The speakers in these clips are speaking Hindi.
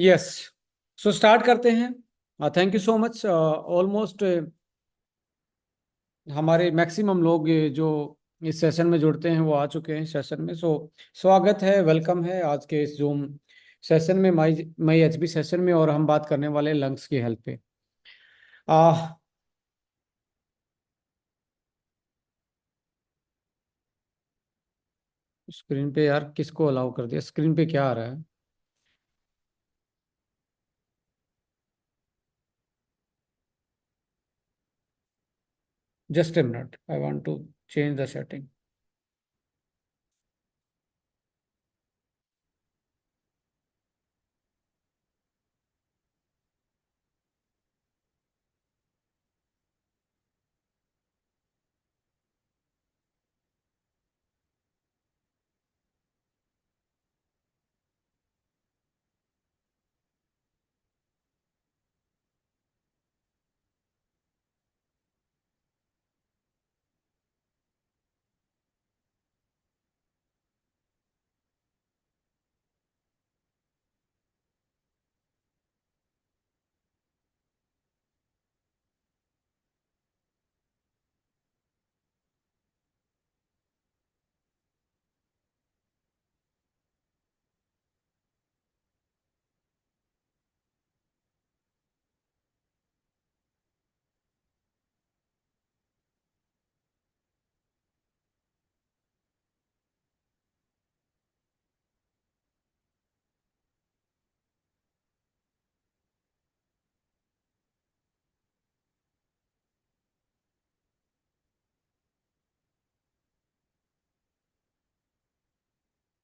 यस। सो स्टार्ट करते हैं। Thank you so much. Almost हमारे मैक्सिमम लोग जो इस सेशन में जुड़ते हैं वो आ चुके हैं सेशन में। सो स्वागत है, वेलकम है आज के इस जूम सेशन में, मई एचबी सेशन में। और हम बात करने वाले लंग्स की हेल्थ पे। आ स्क्रीन पे यार किसको अलाउ कर दिया? स्क्रीन पे क्या आ रहा है? Just a minute, I want to change the setting.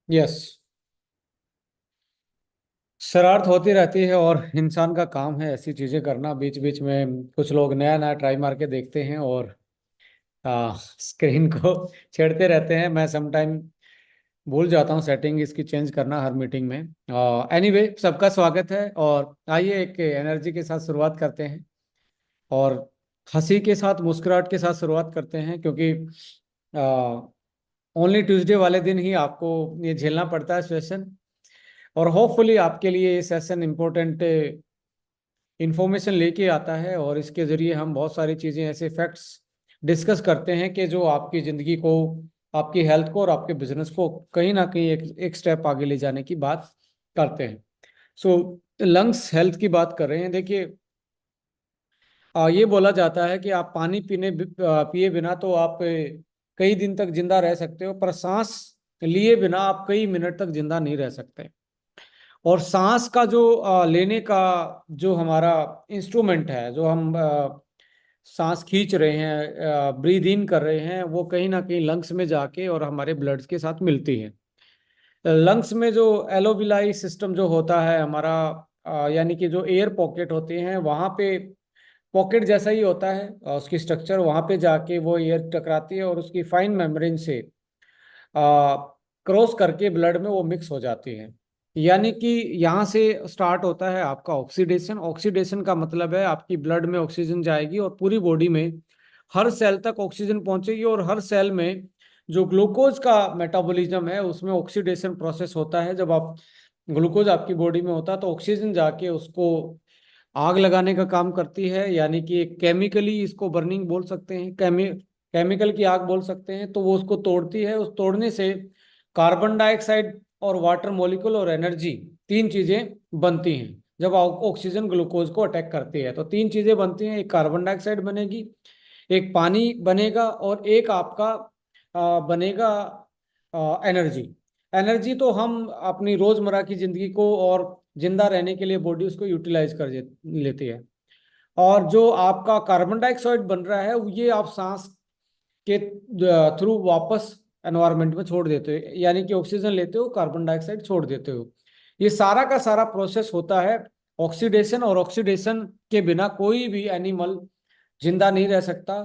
Yes. शरारत होती रहती है और इंसान का काम है ऐसी चीजें करना। बीच बीच में कुछ लोग नया नया ट्राई मार के देखते हैं और स्क्रीन को छेड़ते रहते हैं। मैं समटाइम भूल जाता हूँ सेटिंग इसकी चेंज करना हर मीटिंग में। एनीवे, सबका स्वागत है और आइए एक एनर्जी के साथ शुरुआत करते हैं और हंसी के साथ, मुस्कुराहट के साथ शुरुआत करते हैं, क्योंकि ओनली ट्यूसडे वाले दिन ही आपको ये झेलना पड़ता है सेशन। और होपफुली आपके लिए ये सेशन इम्पोर्टेंट इंफॉर्मेशन लेके आता है और इसके जरिए हम बहुत सारी चीज़ें, ऐसे फैक्ट्स डिस्कस करते हैं कि जो आपकी ज़िंदगी को, आपकी हेल्थ को और आपके बिजनेस को कहीं ना कहीं एक स्टेप आगे ले जाने की बात करते हैं। सो लंग्स हेल्थ की बात कर रहे हैं। देखिए, ये बोला जाता है कि आप पानी पिए बिना तो आप कई दिन तक जिंदा रह सकते हो, पर सांस लिए बिना आप कई मिनट तक जिंदा नहीं रह सकते। और सांस का जो लेने का जो हमारा इंस्ट्रूमेंट है, जो हम सांस खींच रहे हैं, ब्रीद इन कर रहे हैं, वो कहीं ना कहीं लंग्स में जाके और हमारे ब्लड्स के साथ मिलती है। लंग्स में जो एलोविलाई सिस्टम जो होता है हमारा, यानी कि जो एयर पॉकेट होते हैं, वहाँ पे पॉकेट जैसा ही होता है उसकी स्ट्रक्चर। वहाँ पे जाके वो एयर टकराती है और उसकी फाइन मेम्ब्रेन से क्रॉस करके ब्लड में वो मिक्स हो जाती है। यानी कि यहाँ से स्टार्ट होता है आपका ऑक्सीडेशन। ऑक्सीडेशन का मतलब है आपकी ब्लड में ऑक्सीजन जाएगी और पूरी बॉडी में हर सेल तक ऑक्सीजन पहुंचेगी, और हर सेल में जो ग्लूकोज का मेटाबॉलिज्म है उसमें ऑक्सीडेशन प्रोसेस होता है। जब आप ग्लूकोज आपकी बॉडी में होता है तो ऑक्सीजन जाके उसको आग लगाने का काम करती है, यानी कि केमिकली इसको बर्निंग बोल सकते हैं, केमिकल की आग बोल सकते हैं। तो वो उसको तोड़ती है। उस तोड़ने से कार्बन डाइऑक्साइड और वाटर मॉलिक्यूल और एनर्जी, तीन चीजें बनती हैं। जब ऑक्सीजन ग्लूकोज को अटैक करती है तो तीन चीजें बनती हैं। एक कार्बन डाइऑक्साइड बनेगी, एक पानी बनेगा, और एक आपका बनेगा एनर्जी। एनर्जी तो हम अपनी रोजमर्रा की जिंदगी को और जिंदा रहने के लिए बॉडी उसको यूटिलाइज कर लेती है। और जो आपका कार्बन डाइऑक्साइड बन रहा है ये आप सांस के थ्रू वापस एनवायरनमेंट में छोड़ देते हो, यानी कि ऑक्सीजन लेते हो, कार्बन डाइऑक्साइड छोड़ देते हो। ये सारा का सारा प्रोसेस होता है ऑक्सीडेशन। और ऑक्सीडेशन के बिना कोई भी एनिमल जिंदा नहीं रह सकता,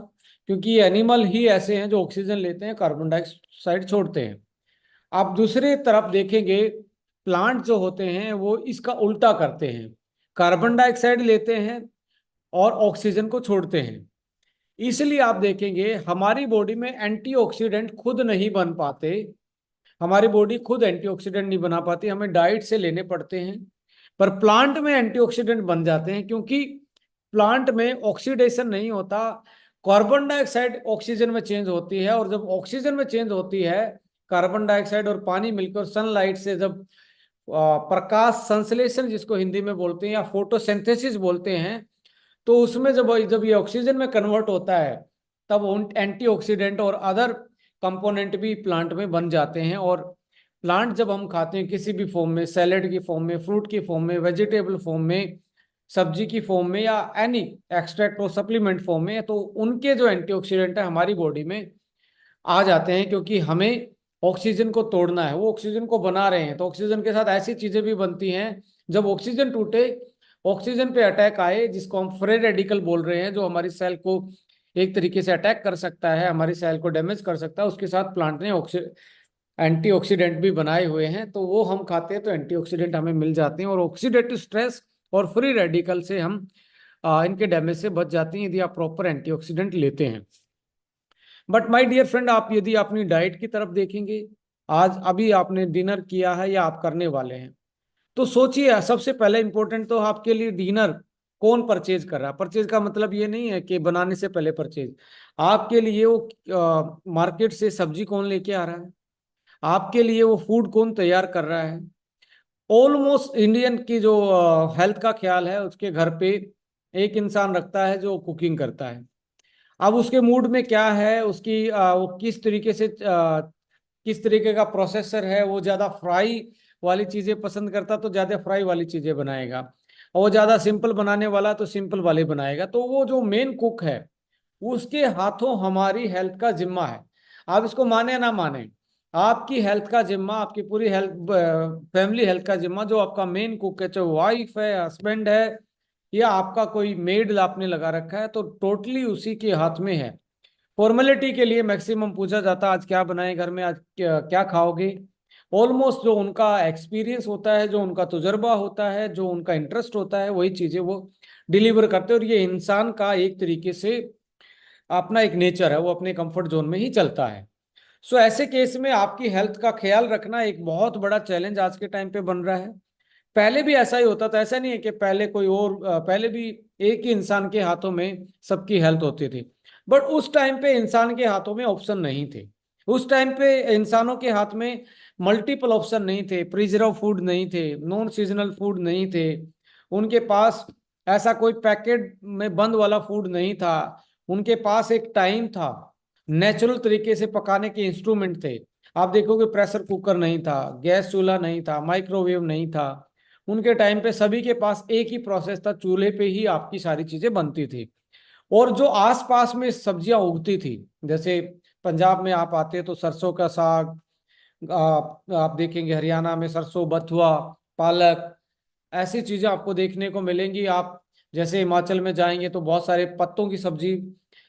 क्योंकि एनिमल ही ऐसे हैं जो ऑक्सीजन लेते हैं, कार्बन डाइऑक्साइड छोड़ते हैं। आप दूसरे तरफ देखेंगे, प्लांट जो होते हैं वो इसका उल्टा करते हैं, कार्बन डाइऑक्साइड लेते हैं और ऑक्सीजन को छोड़ते हैं। इसलिए आप देखेंगे हमारी बॉडी में एंटीऑक्सीडेंट खुद नहीं बन पाते। हमारी बॉडी खुद एंटीऑक्सीडेंट नहीं बना पाती, हमें डाइट से लेने पड़ते हैं। पर प्लांट में एंटीऑक्सीडेंट बन जाते हैं, क्योंकि प्लांट में ऑक्सीडेशन नहीं होता, कार्बन डाइऑक्साइड ऑक्सीजन में चेंज होती है, और जब ऑक्सीजन में चेंज होती है, कार्बन डाइऑक्साइड और पानी मिलकर सनलाइट से जब प्रकाश संश्लेषण जिसको हिंदी में बोलते हैं या फोटोसिंथेसिस बोलते हैं, तो उसमें जब जब ये ऑक्सीजन में कन्वर्ट होता है, तब एंटीऑक्सीडेंट और अदर कंपोनेंट भी प्लांट में बन जाते हैं। और प्लांट जब हम खाते हैं किसी भी फॉर्म में, सैलेड की फॉर्म में, फ्रूट की फॉर्म में, वेजिटेबल फॉर्म में, सब्जी की फॉर्म में, या एनी एक्सट्रैक्ट और सप्लीमेंट फॉर्म में, तो उनके जो एंटीऑक्सीडेंट है हमारी बॉडी में आ जाते हैं, क्योंकि हमें ऑक्सीजन को तोड़ना है, वो ऑक्सीजन को बना रहे हैं। तो ऑक्सीजन के साथ ऐसी चीजें भी बनती हैं, जब ऑक्सीजन टूटे, ऑक्सीजन पे अटैक आए, जिसको हम फ्री रेडिकल बोल रहे हैं, जो हमारी सेल को एक तरीके से अटैक कर सकता है, हमारी सेल को डैमेज कर सकता है, उसके साथ प्लांट ने एंटीऑक्सीडेंट भी बनाए हुए हैं, तो वो हम खाते हैं तो एंटीऑक्सीडेंट हमें मिल जाते हैं, और ऑक्सीडेटिव स्ट्रेस और फ्री रेडिकल से हम इनके डैमेज से बच जाते हैं, यदि आप प्रॉपर एंटीऑक्सीडेंट लेते हैं। बट माय डियर फ्रेंड, आप यदि अपनी डाइट की तरफ देखेंगे, आज अभी आपने डिनर किया है या आप करने वाले हैं, तो सोचिए, सबसे पहले इंपॉर्टेंट तो आपके लिए डिनर कौन परचेज कर रहा है। परचेज का मतलब ये नहीं है कि बनाने से पहले परचेज, आपके लिए वो मार्केट से सब्जी कौन लेके आ रहा है, आपके लिए वो फूड कौन तैयार कर रहा है। ऑलमोस्ट इंडियन की जो हेल्थ का ख्याल है, उसके घर पे एक इंसान रखता है जो कुकिंग करता है। अब उसके मूड में क्या है, उसकी वो किस तरीके से किस तरीके का प्रोसेसर है, वो ज्यादा फ्राई वाली चीजें पसंद करता तो ज्यादा फ्राई वाली चीजें बनाएगा, और वो ज्यादा सिंपल बनाने वाला तो सिंपल वाले बनाएगा। तो वो जो मेन कुक है, उसके हाथों हमारी हेल्थ का जिम्मा है। आप इसको माने या ना माने, आपकी हेल्थ का जिम्मा, आपकी पूरी हेल्थ, फैमिली हेल्थ का जिम्मा, जो आपका मेन कुक है, चाहे वाइफ है, हस्बैंड है, या आपका कोई मेड आपने लगा रखा है, तो टोटली उसी के हाथ में है। फॉर्मेलिटी के लिए मैक्सिमम पूछा जाता है आज क्या बनाए घर में, आज क्या क्या खाओगे। ऑलमोस्ट जो उनका एक्सपीरियंस होता है, जो उनका तजुर्बा होता है, जो उनका इंटरेस्ट होता है, वही चीजें वो डिलीवर करते हैं। और ये इंसान का एक तरीके से अपना एक नेचर है, वो अपने कंफर्ट जोन में ही चलता है। सो ऐसे केस में आपकी हेल्थ का ख्याल रखना एक बहुत बड़ा चैलेंज आज के टाइम पे बन रहा है। पहले भी ऐसा ही होता था, ऐसा नहीं है कि पहले कोई और, पहले भी एक ही इंसान के हाथों में सबकी हेल्थ होती थी। बट उस टाइम पे इंसान के हाथों में ऑप्शन नहीं थे। उस टाइम पे इंसानों के हाथ में मल्टीपल ऑप्शन नहीं थे, प्रिजर्व फूड नहीं थे, नॉन सीजनल फूड नहीं थे, उनके पास ऐसा कोई पैकेट में बंद वाला फूड नहीं था। उनके पास एक टाइम था, नेचुरल तरीके से पकाने के इंस्ट्रूमेंट थे। आप देखोगे प्रेशर कुकर नहीं था, गैस चूल्हा नहीं था, माइक्रोवेव नहीं था। उनके टाइम पे सभी के पास एक ही प्रोसेस था, चूल्हे पे ही आपकी सारी चीजें बनती थी। और जो आसपास में सब्जियां उगती थी, जैसे पंजाब में आप आते हैं तो सरसों का साग, आप देखेंगे हरियाणा में सरसों, बथुआ, पालक, ऐसी चीजें आपको देखने को मिलेंगी। आप जैसे हिमाचल में जाएंगे तो बहुत सारे पत्तों की सब्जी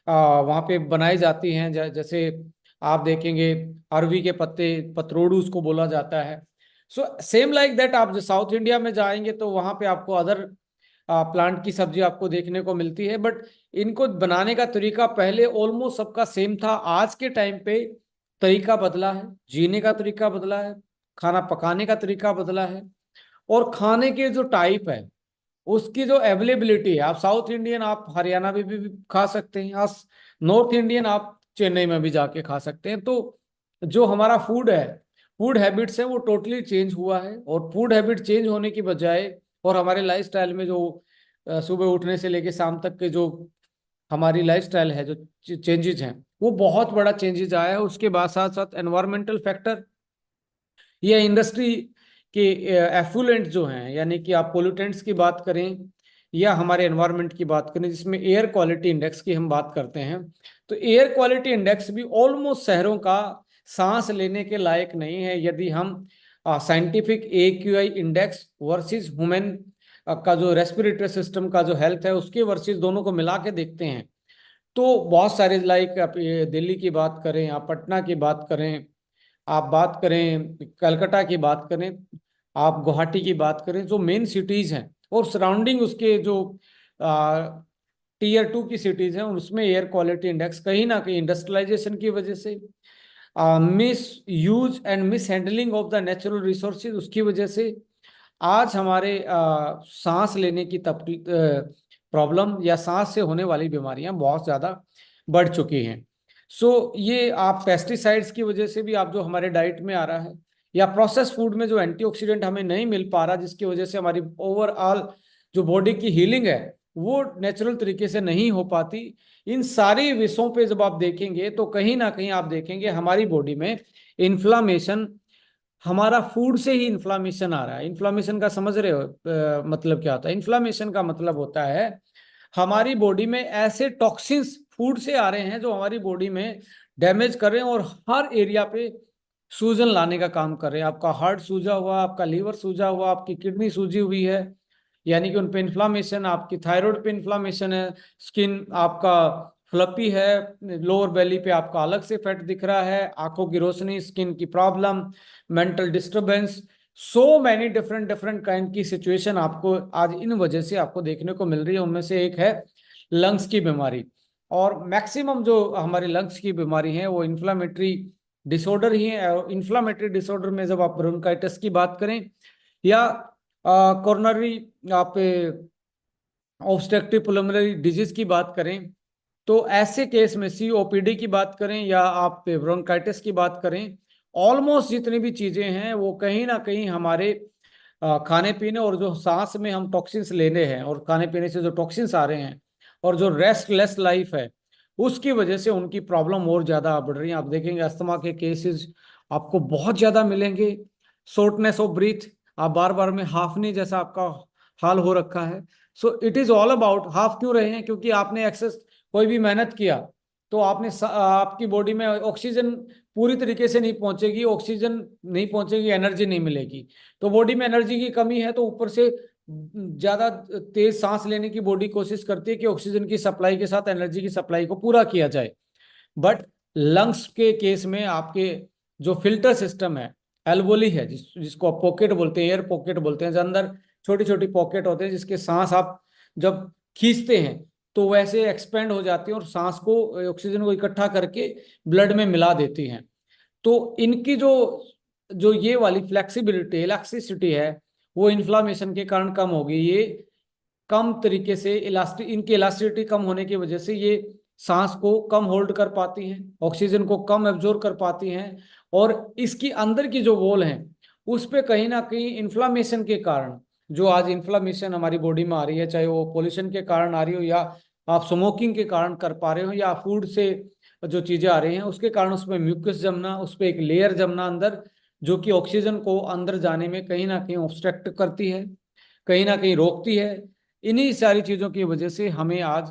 वहाँ पे बनाई जाती हैं, जैसे आप देखेंगे अरवी के पत्ते, पतरोड़ू उसको बोला जाता है। सो सेम लाइक दैट, आप जो साउथ इंडिया में जाएंगे तो वहाँ पे आपको अदर प्लांट की सब्जी आपको देखने को मिलती है। बट इनको बनाने का तरीका पहले ऑलमोस्ट सबका सेम था। आज के टाइम पे तरीका बदला है, जीने का तरीका बदला है, खाना पकाने का तरीका बदला है, और खाने के जो टाइप है, उसकी जो अवेलेबिलिटी है, आप साउथ इंडियन आप हरियाणा में भी खा सकते हैं, आप नॉर्थ इंडियन आप चेन्नई में भी जाके खा सकते हैं। तो जो हमारा फूड है, फूड हैबिट्स है, वो टोटली चेंज हुआ है। और फूड हैबिट चेंज होने की बजाय, और हमारे लाइफस्टाइल में जो सुबह उठने से लेके शाम तक के जो हमारी लाइफस्टाइल है, जो चेंजेस हैं, वो बहुत बड़ा चेंजेस आया है। उसके बाद साथ साथ एनवायरमेंटल फैक्टर, ये इंडस्ट्री के एफ्लुएंट जो हैं, यानी कि आप पोल्यूटेंट्स की बात करें या हमारे एनवायरनमेंट की बात करें, जिसमें एयर क्वालिटी इंडेक्स की हम बात करते हैं, तो एयर क्वालिटी इंडेक्स भी ऑलमोस्ट शहरों का सांस लेने के लायक नहीं है। यदि हम scientific AQI index versus human का जो रेस्पिरेटरी सिस्टम का जो हेल्थ है, उसके वर्सेस दोनों को मिला के देखते हैं, तो बहुत सारे, लाइक आप ये दिल्ली की बात करें, आप पटना की बात करें, आप बात करें कलकत्ता की बात करें, आप गुवाहाटी की बात करें, जो मेन सिटीज हैं और सराउंडिंग उसके जो Tier 2 की सिटीज हैं, उसमें एयर क्वालिटी इंडेक्स कहीं ना कहीं इंडस्ट्रियलाइजेशन की वजह से, miss use and miss handling of the natural resources, उसकी वजह से आज हमारे सांस लेने की प्रॉब्लम या सांस से होने वाली बीमारियां बहुत ज़्यादा बढ़ चुकी हैं। सो ये आप पेस्टिसाइड्स की वजह से भी, आप जो हमारे डाइट में आ रहा है, या प्रोसेस फूड में जो एंटीऑक्सीडेंट हमें नहीं मिल पा रहा, जिसकी वजह से हमारी ओवरऑल जो बॉडी की हीलिंग है वो नेचुरल तरीके से नहीं हो पाती। इन सारी विषयों पे जब आप देखेंगे तो कहीं ना कहीं आप देखेंगे हमारी बॉडी में इन्फ्लामेशन, हमारा फूड से ही इन्फ्लामेशन आ रहा है। इन्फ्लामेशन का समझ रहे हो मतलब क्या होता है? इन्फ्लामेशन का मतलब होता है हमारी बॉडी में ऐसे टॉक्सिन्स फूड से आ रहे हैं जो हमारी बॉडी में डैमेज कर रहे हैं और हर एरिया पे सूजन लाने का काम कर रहे हैं। आपका हार्ट सूजा हुआ, आपका लीवर सूजा हुआ, आपकी किडनी सूजी हुई है, यानी कि उन पे इन्फ्लामेशन, आपकी थायराइड पे इन्फ्लामेशन है, स्किन आपका फ्लपी है, लोअर बेली पे आपका अलग से फैट दिख रहा है, आंखों की रोशनी, स्किन की problem, mental disturbance, so many different different kind की सिचुएशन आपको आज इन वजह से आपको देखने को मिल रही है। उनमें से एक है लंग्स की बीमारी। और मैक्सिमम जो हमारे लंग्स की बीमारी है वो इन्फ्लामेटरी डिसऑर्डर ही है। इन्फ्लामेटरी डिसऑर्डर में जब आप ब्रोंकाइटिस की बात करें या कोरोनरी आप ऑब्स्ट्रक्टिव पुल्मोनरी डिजीज की बात करें, तो ऐसे केस में सीओपीडी की बात करें या आप ब्रोंकाइटिस की बात करें, ऑलमोस्ट जितनी भी चीजें हैं वो कहीं ना कहीं हमारे खाने पीने और जो सांस में हम टॉक्सिन्स लेने हैं और खाने पीने से जो टॉक्सिन्स आ रहे हैं और जो रेस्टलेस लाइफ है उसकी वजह से उनकी प्रॉब्लम और ज्यादा बढ़ रही है। आप देखेंगे अस्थमा के केसेस आपको बहुत ज्यादा मिलेंगे, शॉर्टनेस ऑफ ब्रीथ, आप बार बार में हाफने जैसा आपका हाल हो रखा है। So it is all about half क्यों रहे हैं? क्योंकि आपने एक्सेस कोई भी मेहनत किया तो आपने आपकी बॉडी में ऑक्सीजन पूरी तरीके से नहीं पहुंचेगी, ऑक्सीजन नहीं पहुंचेगी, एनर्जी नहीं मिलेगी, तो बॉडी में एनर्जी की कमी है तो ऊपर से ज्यादा तेज सांस लेने की बॉडी कोशिश करती है कि ऑक्सीजन की सप्लाई के साथ एनर्जी की सप्लाई को पूरा किया जाए। बट लंग्स के केस में आपके जो फिल्टर सिस्टम है, एल्वोली है, जिसको आप पॉकेट बोलते हैं, एयर पॉकेट बोलते हैं, जो अंदर छोटी छोटी पॉकेट होते हैं जिसके सांस आप जब खींचते हैं तो वैसे एक्सपेंड हो जाती है और सांस को, ऑक्सीजन को इकट्ठा करके ब्लड में मिला देती हैं। तो इनकी जो जो ये वाली फ्लेक्सिबिलिटी, इलास्टिसिटी है, वो इन्फ्लामेशन के कारण कम होगी। ये कम तरीके से इलास्टिक, इनकी इलास्टिसिटी कम होने की वजह से ये सांस को कम होल्ड कर पाती हैं, ऑक्सीजन को कम एब्जॉर्ब कर पाती हैं, और इसकी अंदर की जो वॉल है उस पे कहीं ना कहीं इन्फ्लामेशन के कारण, जो आज इन्फ्लामेशन हमारी बॉडी में आ रही है, चाहे वो पोल्यूशन के कारण आ रही हो या आप स्मोकिंग के कारण कर पा रहे हो या फूड से जो चीजें आ रही हैं उसके कारण, उसमें म्यूकस जमना, उस पर एक लेयर जमना अंदर, जो कि ऑक्सीजन को अंदर जाने में कहीं ना कहीं ऑब्स्ट्रक्ट करती है, कहीं ना कहीं रोकती है। इन्हीं सारी चीज़ों की वजह से हमें आज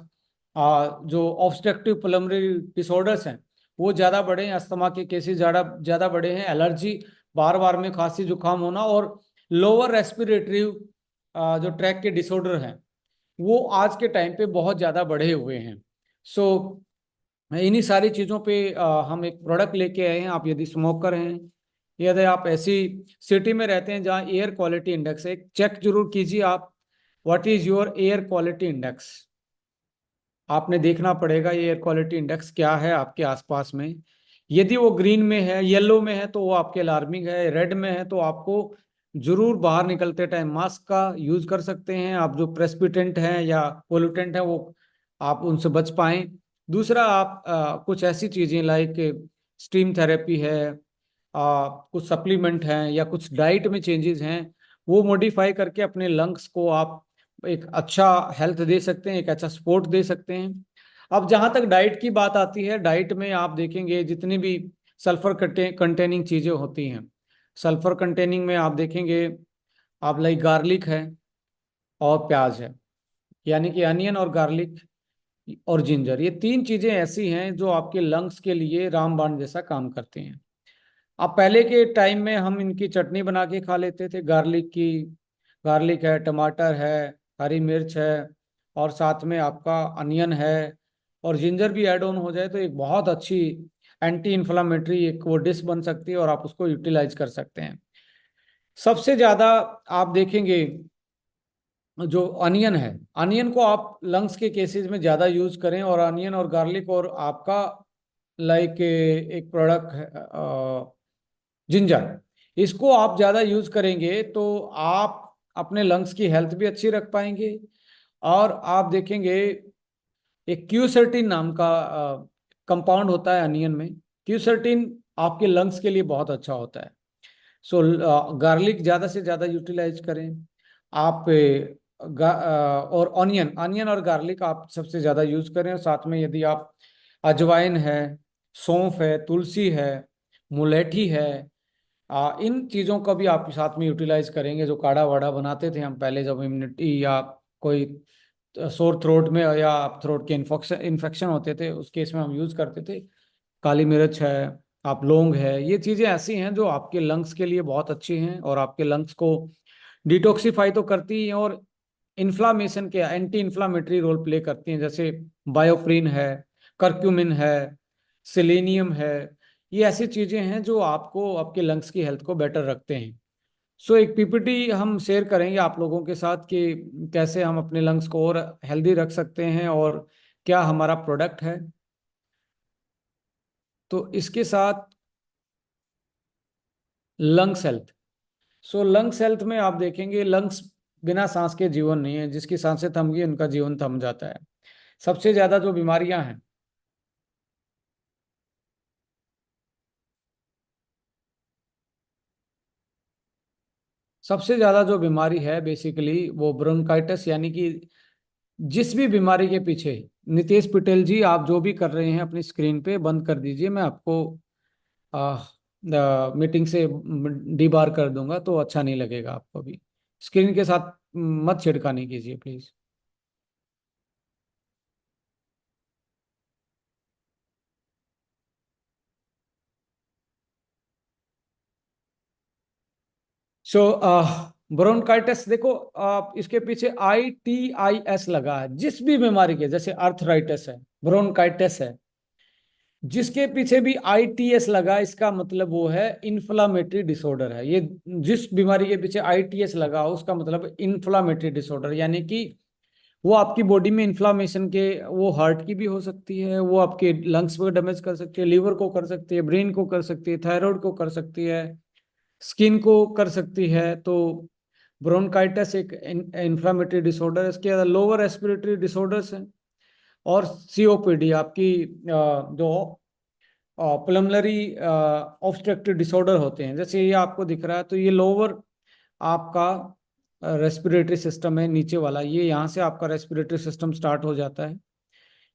जो ऑब्स्ट्रक्टिव पल्मोनरी डिसऑर्डर्स हैं वो ज़्यादा बढ़े हैं, अस्थमा के केसेस ज़्यादा ज़्यादा बढ़े हैं, एलर्जी, बार बार में खांसी जुकाम होना, और लोअर रेस्पिरेटरी जो ट्रैक के डिसऑर्डर हैं वो आज के टाइम पे बहुत ज़्यादा बढ़े हुए हैं। सो इन्हीं सारी चीज़ों पे हम एक प्रोडक्ट लेके आए हैं। आप यदि स्मोकर हैं, यदि आप ऐसी सिटी में रहते हैं जहाँ एयर क्वालिटी इंडेक्स है, चेक जरूर कीजिए आप, what is your air quality index. आपने देखना पड़ेगा ये एयर क्वालिटी इंडेक्स क्या है आपके आसपास में। यदि वो ग्रीन में है, येलो में है, तो वो आपके अलार्मिंग है, रेड में है तो आपको जरूर बाहर निकलते टाइम मास्क का यूज कर सकते हैं। आप जो प्रेसिपिटेंट हैं या पोल्यूटेंट हैं वो आप उनसे बच पाएं। दूसरा, आप कुछ ऐसी चीजें लाइक स्टीम थेरेपी है, कुछ सप्लीमेंट हैं या कुछ डाइट में चेंजेस हैं, वो मॉडिफाई करके अपने लंग्स को आप एक अच्छा हेल्थ दे सकते हैं, एक अच्छा सपोर्ट दे सकते हैं। अब जहाँ तक डाइट की बात आती है, डाइट में आप देखेंगे जितनी भी सल्फर कंटेनिंग चीज़ें होती हैं, सल्फर कंटेनिंग में आप देखेंगे, आप लाइक गार्लिक है और प्याज है, यानी कि अनियन और गार्लिक और जिंजर, ये तीन चीज़ें ऐसी हैं जो आपके लंग्स के लिए रामबाण जैसा काम करती हैं। अब पहले के टाइम में हम इनकी चटनी बना के खा लेते थे, गार्लिक की, गार्लिक है, टमाटर है, हरी मिर्च है, और साथ में आपका अनियन है, और जिंजर भी ऐड ऑन हो जाए तो एक बहुत अच्छी एंटी इन्फ्लामेटरी एक वो डिश बन सकती है और आप उसको यूटिलाइज कर सकते हैं। सबसे ज़्यादा आप देखेंगे जो अनियन है, अनियन को आप लंग्स के केसेस में ज़्यादा यूज करें, और अनियन और गार्लिक और आपका लाइक एक प्रोडक्ट है जिंजर, इसको आप ज़्यादा यूज करेंगे तो आप अपने लंग्स की हेल्थ भी अच्छी रख पाएंगे। और आप देखेंगे एक क्यूसर्टिन नाम का कंपाउंड होता है अनियन में। क्यूसर्टिन आपके लंग्स के लिए बहुत अच्छा होता है। सो गार्लिक ज़्यादा से ज़्यादा यूटिलाइज करें आप। और ऑनियन ऑनियन और गार्लिक आप सबसे ज़्यादा यूज करें। और साथ में यदि आप अजवाइन है, सौंफ है, तुलसी है, मुलेठी है, इन चीज़ों का भी आप साथ में यूटिलाइज करेंगे। जो काढ़ा वाढ़ा बनाते थे हम पहले, जब इम्यूनिटी या कोई सोर थ्रोट में या थ्रोट के इन्फेक्शन होते थे उस केस में हम यूज करते थे। काली मिर्च है, आप लौंग है, ये चीज़ें ऐसी हैं जो आपके लंग्स के लिए बहुत अच्छी हैं और आपके लंग्स को डिटॉक्सिफाई तो करती हैं और इन्फ्लामेशन के एंटी इन्फ्लामेटरी रोल प्ले करती हैं। जैसे बायोप्रिन है, करक्यूमिन है, सेलेनियम है, ये ऐसी चीज़ें हैं जो आपको आपके लंग्स की हेल्थ को बेटर रखते हैं। सो एक पीपीटी हम शेयर करेंगे आप लोगों के साथ कि कैसे हम अपने लंग्स को और हेल्दी रख सकते हैं और क्या हमारा प्रोडक्ट है। तो इसके साथ लंग्स हेल्थ। सो लंग्स हेल्थ में आप देखेंगे लंग्स बिना सांस के जीवन नहीं है। जिसकी सांसें थम गई उनका जीवन थम जाता है। सबसे ज्यादा जो बीमारियां हैं, सबसे ज्यादा जो बीमारी है बेसिकली वो ब्रोंकाइटिस, यानी कि जिस भी बीमारी के पीछे, नितेश पटेल जी आप जो भी कर रहे हैं अपनी स्क्रीन पे बंद कर दीजिए। मैं आपको मीटिंग से डीबार कर दूंगा तो अच्छा नहीं लगेगा आपको भी। स्क्रीन के साथ मत छिड़कानी कीजिए प्लीज। सो ब्रोंकाइटिस देखो, आप इसके पीछे ITIS लगा है। जिस भी बीमारी के, जैसे अर्थराइटिस है, ब्रोंकाइटिस है, जिसके पीछे भी ITS लगा इसका मतलब वो है इन्फ्लामेटरी डिसऑर्डर है। ये जिस बीमारी के पीछे ITS लगा हो उसका मतलब इन्फ्लामेटरी डिसऑर्डर, यानी कि वो आपकी बॉडी में इन्फ्लामेशन के, वो हार्ट की भी हो सकती है, वो आपके लंग्स को डैमेज कर सकती है, लिवर को कर सकती है, ब्रेन को कर सकती है, थायराइड को कर सकती है, स्किन को कर सकती है। तो ब्रोंकाइटिस एक इन्फ्लामेटरी डिसऑर्डर है। इसके अलावा लोअर रेस्पिरेटरी डिसऑर्डर्स हैं और COPD आपकी जो पल्मोनरी ऑब्स्ट्रक्टिव डिसऑर्डर होते हैं। जैसे ये आपको दिख रहा है तो ये लोअर आपका रेस्पिरेटरी सिस्टम है, नीचे वाला ये, यहाँ से आपका रेस्पिरेटरी सिस्टम स्टार्ट हो जाता है।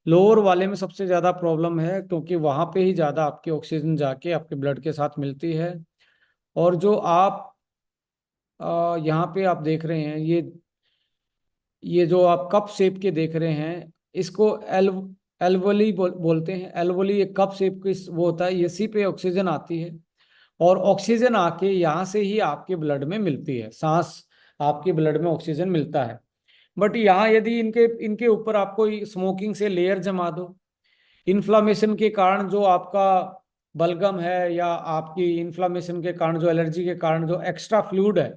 लोअर वाले में सबसे ज़्यादा प्रॉब्लम है क्योंकि वहाँ पे ही ज़्यादा आपकी ऑक्सीजन जाके आपके ब्लड के साथ मिलती है। और जो आप यहाँ पे आप देख रहे हैं, ये जो आप कप शेप के देख रहे हैं, इसको एल्वोली बोलते हैं। एल्वोली एक कप शेप की वो होता है, इसी पे ऑक्सीजन आती है और ऑक्सीजन आके यहाँ से ही आपके ब्लड में मिलती है। सांस, आपके ब्लड में ऑक्सीजन मिलता है। बट यहाँ यदि इनके इनके ऊपर आपको स्मोकिंग से लेयर जमा दो, इन्फ्लामेशन के कारण जो आपका बलगम है या आपकी इन्फ्लामेशन के कारण जो एलर्जी के कारण जो एक्स्ट्रा फ्लूइड है,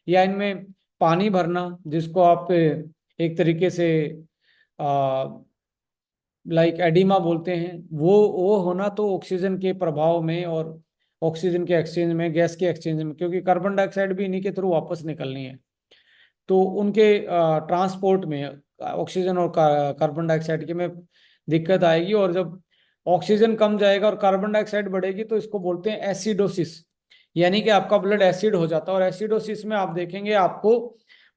या इनमें पानी भरना, जिसको आप एक तरीके से लाइक एडिमा बोलते हैं, वो होना, तो ऑक्सीजन के प्रभाव में और ऑक्सीजन के एक्सचेंज में, गैस के एक्सचेंज में, क्योंकि कार्बन डाइऑक्साइड भी इन्हीं के थ्रू वापस निकलनी है। तो उनके ट्रांसपोर्ट में ऑक्सीजन और कार्बन डाइऑक्साइड के में दिक्कत आएगी। और जब ऑक्सीजन कम जाएगा और कार्बन डाइऑक्साइड बढ़ेगी तो इसको बोलते हैं एसिडोसिस, यानी कि आपका ब्लड एसिड हो जाता है। और एसिडोसिस में आप देखेंगे आपको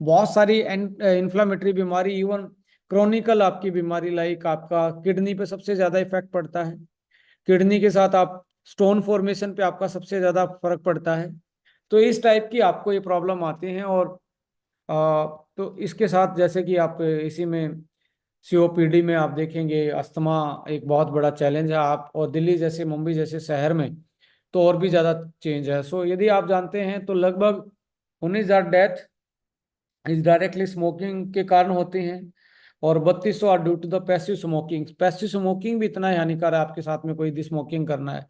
बहुत सारी इन्फ्लामेटरी बीमारी, इवन क्रॉनिकल आपकी बीमारी, लाइक आपका किडनी पे सबसे ज्यादा इफेक्ट पड़ता है। किडनी के साथ आप स्टोन फॉर्मेशन पे आपका सबसे ज्यादा फर्क पड़ता है। तो इस टाइप की आपको ये प्रॉब्लम आती हैं। और तो इसके साथ जैसे कि आप इसी में COPD में आप देखेंगे अस्थमा एक बहुत बड़ा चैलेंज है। आप और दिल्ली जैसे, मुंबई जैसे शहर में तो और भी ज़्यादा चेंज है। सो यदि आप जानते हैं तो लगभग 19,000 डेथ इस डायरेक्टली स्मोकिंग के कारण होते हैं और 3200 are due to the passive smoking. Passive smoking भी इतना हानिकारक है, आपके साथ में कोई भी स्मोकिंग करना है।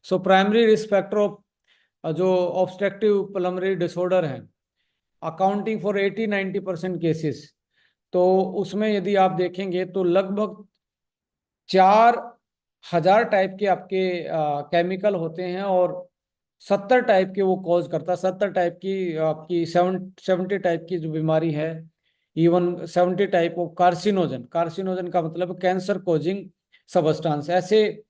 So primary risk factor of जो ऑब्स्ट्रक्टिव पल्मोनरी डिसऑर्डर है, अकाउंटिंग फॉर 80-90% केसेस, तो उसमें यदि आप देखेंगे तो लगभग 4,000 टाइप के आपके केमिकल होते हैं और 70 टाइप के वो कॉज करता है, 70 टाइप की आपकी 70 टाइप की जो बीमारी है, even 70 type of carcinogen. Carcinogen का मतलब कैंसर कॉजिंग सबस्टांस, ऐसे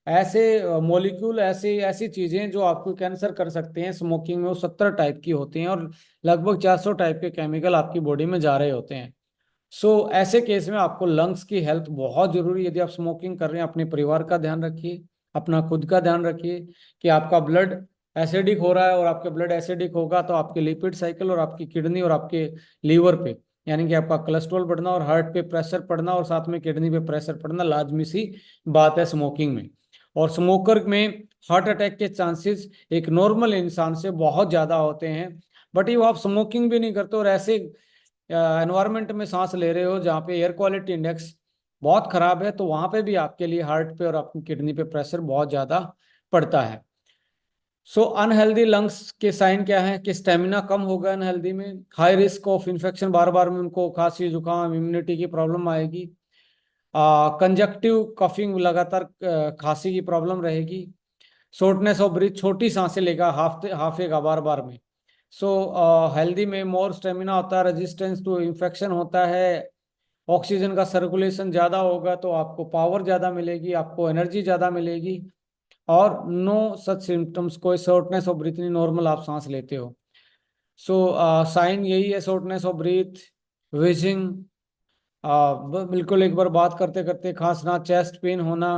ऐसे मॉलिक्यूल, ऐसे ऐसी चीजें जो आपको कैंसर कर सकते हैं स्मोकिंग में, वो 70 टाइप की होती हैं, और लगभग 400 टाइप के केमिकल आपकी बॉडी में जा रहे होते हैं। ऐसे केस में आपको लंग्स की हेल्थ बहुत जरूरी है। यदि आप स्मोकिंग कर रहे हैं, अपने परिवार का ध्यान रखिए, अपना खुद का ध्यान रखिए कि आपका ब्लड एसिडिक हो रहा है, और आपके ब्लड एसिडिक होगा तो आपके लिपिड साइकिल और आपकी किडनी और आपके लीवर पे, यानी कि आपका कोलेस्ट्रॉल बढ़ना और हार्ट पे प्रेशर पड़ना और साथ में किडनी पे प्रेशर पड़ना लाजमी सी बात है स्मोकिंग में। और स्मोकर में हार्ट अटैक के चांसेस एक नॉर्मल इंसान से बहुत ज़्यादा होते हैं। बट ये आप स्मोकिंग भी नहीं करते और ऐसे एनवायरनमेंट में सांस ले रहे हो जहाँ पे एयर क्वालिटी इंडेक्स बहुत खराब है, तो वहां पे भी आपके लिए हार्ट पे और आपकी किडनी पे प्रेशर बहुत ज़्यादा पड़ता है। अनहेल्दी लंग्स के साइन क्या है कि स्टेमिना कम होगा अनहेल्दी में, हाई रिस्क ऑफ इन्फेक्शन, बार बार में उनको खांसी जुकाम इम्यूनिटी की प्रॉब्लम आएगी, कंजक्टिव कफिंग, लगातार खांसी की प्रॉब्लम रहेगी, शॉर्टनेस ऑफ ब्रीथ, छोटी सांसें लेगा, हाफेगा बार बार में। हेल्दी में मोर स्टेमिना होता है, रेजिस्टेंस टू इन्फेक्शन होता है, ऑक्सीजन का सर्कुलेशन ज़्यादा होगा तो आपको पावर ज़्यादा मिलेगी, आपको एनर्जी ज़्यादा मिलेगी, और नो सच सिम्टम्स, कोई शॉर्टनेस ऑफ ब्रीथ नहीं, नॉर्मल आप सांस लेते हो। साइन यही है, शॉर्टनेस ऑफ ब्रीथ, विजिंग, बिल्कुल एक बार बात करते करते खांसना, चेस्ट पेन होना,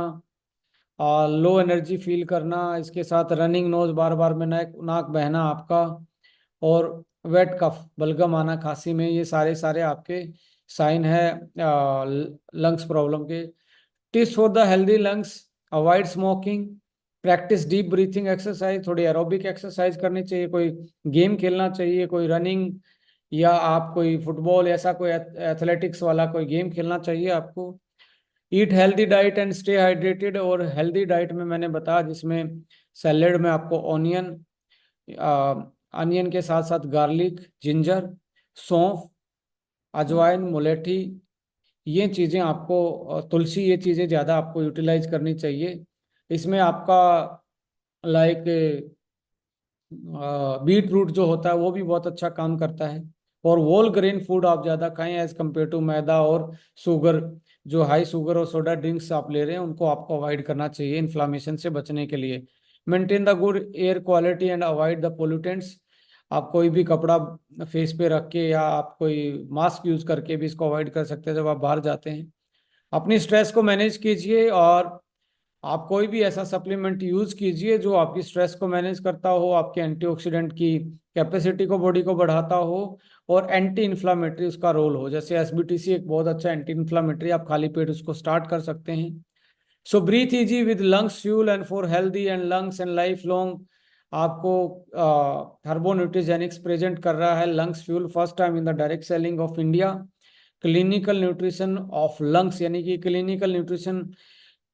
लो एनर्जी फील करना, इसके साथ रनिंग नोज, बार बार में नाक नाक बहना आपका, और वेट कफ, बलगम आना खांसी में, ये सारे सारे आपके साइन है लंग्स प्रॉब्लम के। Tips for the healthy lungs: avoid smoking, practice deep breathing exercise, थोड़ी एरोबिक एक्सरसाइज करनी चाहिए, कोई गेम खेलना चाहिए, कोई रनिंग, या आप कोई फुटबॉल, ऐसा कोई एथलेटिक्स वाला कोई गेम खेलना चाहिए आपको। Eat healthy diet and stay hydrated, और हेल्दी डाइट में मैंने बताया जिसमें सैलेड में आपको ऑनियन, अनियन के साथ साथ गार्लिक, जिंजर, सौंफ, अजवाइन, मुलेठी, ये चीज़ें आपको, तुलसी, ये चीज़ें ज़्यादा आपको यूटिलाइज करनी चाहिए। इसमें आपका लाइक बीट रूट जो होता है वो भी बहुत अच्छा काम करता है। और होल ग्रेन फूड आप ज़्यादा खाएं एज कम्पेयर टू मैदा और शुगर, जो हाई शुगर और सोडा ड्रिंक्स आप ले रहे हैं उनको आपको अवॉइड करना चाहिए इन्फ्लामेशन से बचने के लिए। Maintain the good air quality and avoid the pollutants, आप कोई भी कपड़ा फेस पे रख के या आप कोई मास्क यूज करके भी इसको अवॉइड कर सकते हैं जब आप बाहर जाते हैं। अपनी स्ट्रेस को मैनेज कीजिए, और आप कोई भी ऐसा सप्लीमेंट यूज कीजिए जो आपकी स्ट्रेस को मैनेज करता हो, आपके एंटीऑक्सीडेंट की कैपेसिटी को, बॉडी को बढ़ाता हो, और एंटी इन्फ्लामेटरी उसका रोल हो। जैसे एसबीटीसी एक बहुत अच्छा एंटी इन्फ्लामेटरी, आप खाली पेट उसको स्टार्ट कर सकते हैं। Breathe easy with lungs fuel and for healthy and lungs and life long, आपको हर्बोन्यूट्रिजेनिक्स प्रेजेंट कर रहा है lungs fuel, first time in the direct selling of India. Clinical nutrition of lungs, यानी कि क्लिनिकल न्यूट्रिशन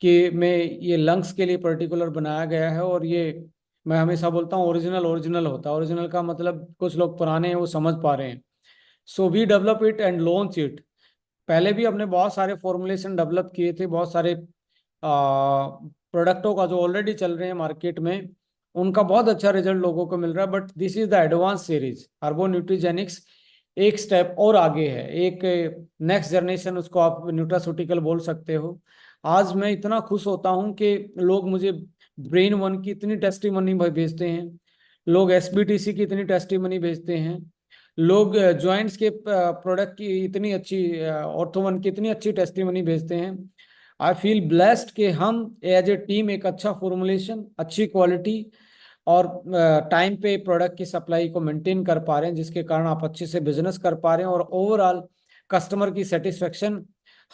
के में ये लंग्स के लिए पर्टिकुलर बनाया गया है। और ये मैं हमेशा बोलता हूँ ओरिजिनल ओरिजिनल होता है। ओरिजिनल का मतलब कुछ लोग पुराने हैं वो समझ पा रहे हैं। We develop it and launch it, पहले भी हमने बहुत सारे फॉर्मुलेशन डेवलप किए थे, बहुत सारे प्रोडक्टों का जो ऑलरेडी चल रहे हैं मार्केट में, उनका बहुत अच्छा रिजल्ट लोगों को मिल रहा है। But this is the advance series Arbo Nutrigenics, एक स्टेप और आगे है, एक नेक्स्ट जनरेशन, उसको आप न्यूट्रास्यूटिकल बोल सकते हो। आज मैं इतना खुश होता हूं कि लोग मुझे ब्रेन वन की इतनी टेस्टिमनी भेजते हैं, लोग एसबीटीसी की इतनी टेस्टिमनी भेजते हैं, लोग जॉइंट्स के प्रोडक्ट की इतनी अच्छी, ऑर्थोवन की इतनी अच्छी टेस्टिमनी भेजते हैं। आई फील ब्लेस्ड कि हम एज ए टीम एक अच्छा फॉर्मुलेशन, अच्छी क्वालिटी और टाइम पे प्रोडक्ट की सप्लाई को मेंटेन कर पा रहे हैं, जिसके कारण आप अच्छे से बिजनेस कर पा रहे हैं, और ओवरऑल कस्टमर की सेटिस्फेक्शन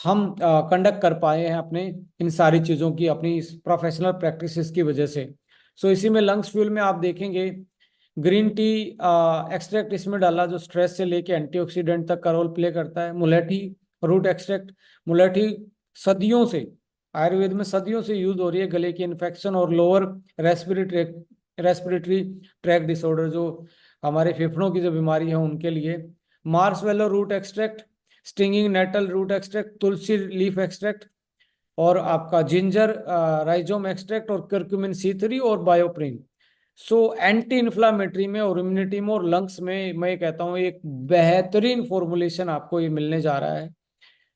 हम कंडक्ट कर पाए हैं अपने इन सारी चीज़ों की, अपनी प्रोफेशनल प्रैक्टिसेस की वजह से। इसी में लंग्स फ्यूल में आप देखेंगे ग्रीन टी एक्सट्रैक्ट इसमें डाला, जो स्ट्रेस से लेके एंटीऑक्सीडेंट तक का रोल प्ले करता है। मुलेठी रूट एक्सट्रैक्ट, मुलेठी सदियों से, आयुर्वेद में सदियों से यूज हो रही है गले की इन्फेक्शन और लोअर रेस्पिरेटरी ट्रैक डिसऑर्डर, जो हमारे फेफड़ों की जो बीमारी है उनके लिए। Marshmallow root extract, stinging nettle root extract, tulsi leaf extract, और आपका जिंजर राइजोम एक्सट्रैक्ट, और करक्यूमिन C3 और बायोप्रिन। सो एंटी इन्फ्लामेटरी में और इम्यूनिटी में और लंग्स में मैं कहता हूँ एक बेहतरीन फॉर्मुलेशन आपको ये मिलने जा रहा है।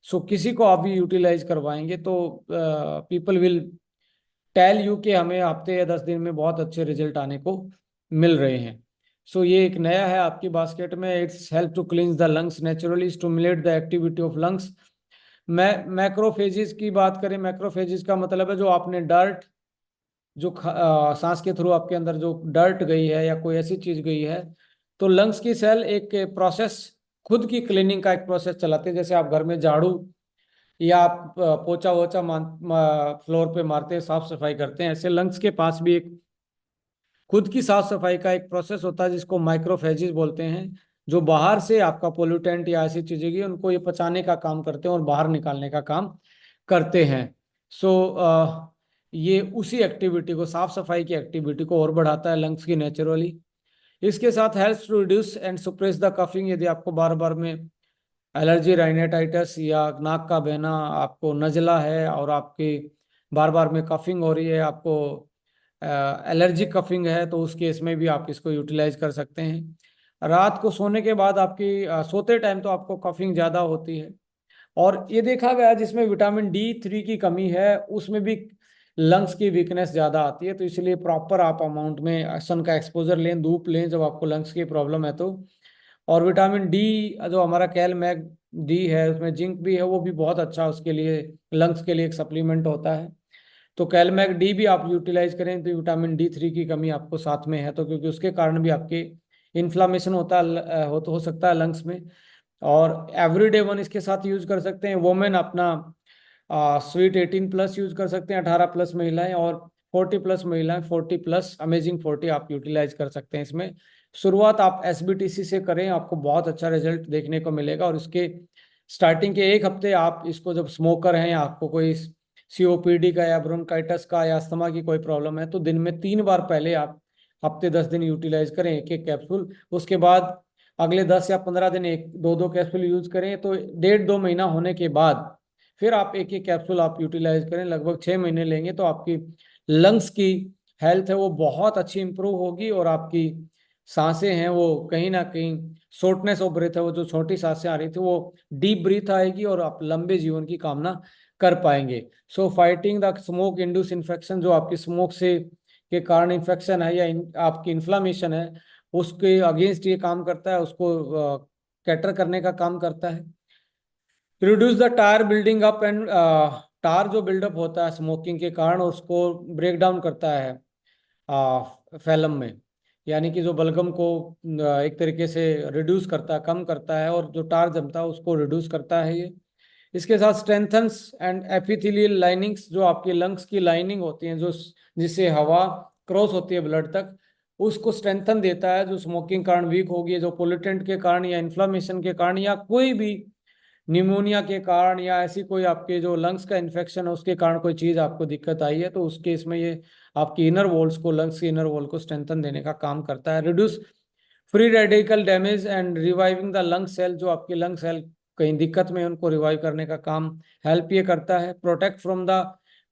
सो किसी को आप भी यूटिलाइज करवाएंगे तो पीपल विल टेल यू कि हमें हफ्ते या 10 दिन में बहुत अच्छे रिजल्ट आने को मिल रहे हैं। सो ये एक नया है आपकी बास्केट में। It's help to cleanse the lungs naturally, stimulate the activity of lungs. Macrophages की बात करें, मैक्रोफेजिस का मतलब है जो आपने डर्ट, जो सांस के थ्रू आपके अंदर जो डर्ट गई है या कोई ऐसी चीज गई है, तो लंग्स की सेल एक प्रोसेस, खुद की क्लीनिंग का एक प्रोसेस चलाते हैं। जैसे आप घर में झाड़ू या आप पोछा वोछा फ्लोर पे मारते हैं, साफ सफाई करते हैं, ऐसे लंग्स के पास भी एक खुद की साफ सफाई का एक प्रोसेस होता है जिसको माइक्रोफेजिस बोलते हैं, जो बाहर से आपका पोल्यूटेंट या ऐसी चीजें की उनको ये पचाने का काम करते हैं और बाहर निकालने का काम करते हैं। सो ये उसी एक्टिविटी को, साफ सफाई की एक्टिविटी को और बढ़ाता है लंग्स की नेचुरली। इसके साथ helps to reduce and suppress the coughing. यदि आपको बार बार में एलर्जी, राइनाइटिस या नाक का बहना, आपको नजला है और आपकी बार बार में कफिंग हो रही है, आपको एलर्जी कफिंग है, तो उस केस में भी आप इसको यूटिलाइज कर सकते हैं। रात को सोने के बाद आपकी सोते टाइम तो आपको कफिंग ज़्यादा होती है, और ये देखा गया जिसमें विटामिन D3 की कमी है उसमें भी लंग्स की वीकनेस ज़्यादा आती है। तो इसलिए प्रॉपर आप अमाउंट में सन का एक्सपोजर लें, धूप लें जब आपको लंग्स की प्रॉब्लम है तो। और विटामिन D, जो हमारा कैल मैग डी है, उसमें जिंक भी है, वो भी बहुत अच्छा उसके लिए, लंग्स के लिए एक सप्लीमेंट होता है। तो कैल मैग डी भी आप यूटिलाइज करें तो विटामिन D3 की कमी आपको साथ में है तो, क्योंकि उसके कारण भी आपके इन्फ्लामेशन होता हो सकता है लंग्स में। और एवरीडे वन इसके साथ यूज कर सकते हैं। वोमेन अपना स्वीट 18+ यूज कर सकते हैं, 18+ महिलाएं, और 40+ महिलाएं, 40+ अमेजिंग 40 आप यूटिलाइज कर सकते हैं इसमें। शुरुआत आप SBTC से करें, आपको बहुत अच्छा रिजल्ट देखने को मिलेगा। और इसके स्टार्टिंग के 1 हफ्ते आप इसको, जब स्मोकर हैं या आपको कोई COPD का या ब्रोंकाइटिस का या अस्थमा की कोई प्रॉब्लम है, तो दिन में 3 बार पहले आप हफ्ते 10 दिन यूटिलाइज करें 1-1 कैप्सूल। उसके बाद अगले 10 या 15 दिन 1-2 कैप्सूल यूज करें, तो 1.5-2 महीना होने के बाद फिर आप 1-1 कैप्सूल आप यूटिलाइज करें। लगभग 6 महीने लेंगे तो आपकी लंग्स की हेल्थ है वो बहुत अच्छी इंप्रूव होगी, और आपकी सांसें हैं वो कहीं ना कहीं, शॉर्टनेस ऑफ ब्रेथ है वो, जो छोटी सांसें आ रही थी वो डीप ब्रीथ आएगी और आप लंबे जीवन की कामना कर पाएंगे। So fighting the smoke induce infection, जो आपकी स्मोक से के कारण इन्फेक्शन है या आपकी इन्फ्लामेशन है, उसके अगेंस्ट ये काम करता है, उसको कैटर करने का काम करता है। Reduce the tar building up and, tar जो बिल्डअप होता है स्मोकिंग के कारण, उसको ब्रेक डाउन करता है फैलम में, यानी कि जो बलगम को एक तरीके से रिड्यूस करता है, कम करता है, और जो टार जमता है उसको रिड्यूस करता है ये। इसके साथ स्ट्रेंथन्स एंड एपिथेलियल लाइनिंग्स, जो आपकी लंग्स की लाइनिंग होती हैं, जो जिससे हवा क्रॉस होती है ब्लड तक, उसको स्ट्रेंथन देता है, जो स्मोकिंग कारण वीक होगी, जो पोल्यूटेंट के कारण या इन्फ्लामेशन के कारण या कोई भी निमोनिया के कारण या ऐसी कोई आपके जो लंग्स का इन्फेक्शन है उसके कारण कोई चीज़ आपको दिक्कत आई है, तो उस केस में ये आपकी इनर वॉल्स को, लंग्स की इनर वॉल को स्ट्रेंथन देने का काम करता है। Reduce free radical damage and reviving the lung cell, जो आपकी लंग सेल कहीं दिक्कत में उनको रिवाइव करने का काम हेल्प ये करता है। Protect from the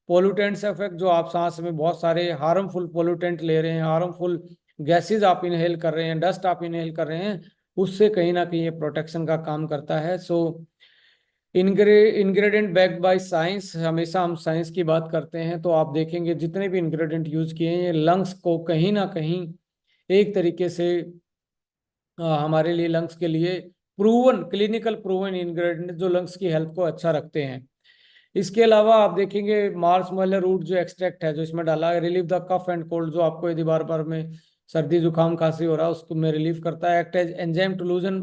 pollutants effect, जो आप सांस में बहुत सारे हार्मफुल पोल्यूटेंट ले रहे हैं, हार्मफुल गैसेज आप इनहेल कर रहे हैं, डस्ट आप इनहेल कर रहे हैं, उससे कहीं ना कहीं ये प्रोटेक्शन का काम करता है। सो इंग्रेडिएंट बैक्ड बाय साइंस, हमेशा हम साइंस की बात करते हैं तो आप देखेंगे जितने भी इंग्रेडिएंट यूज किए हैं ये लंग्स को कहीं ना कहीं एक तरीके से हमारे लिए, लंग्स के लिए प्रूवन, क्लिनिकल प्रूवन इंग्रेडिएंट जो लंग्स की हेल्थ को अच्छा रखते हैं। इसके अलावा आप देखेंगे मार्स मलर रूट जो एक्सट्रैक्ट है जो इसमें डाला है, relieve the cough and cold, जो आपको यदि बार बार में सर्दी जुकाम खांसी हो रहा है उसको में रिलीफ करता है। Act as enzyme to loosen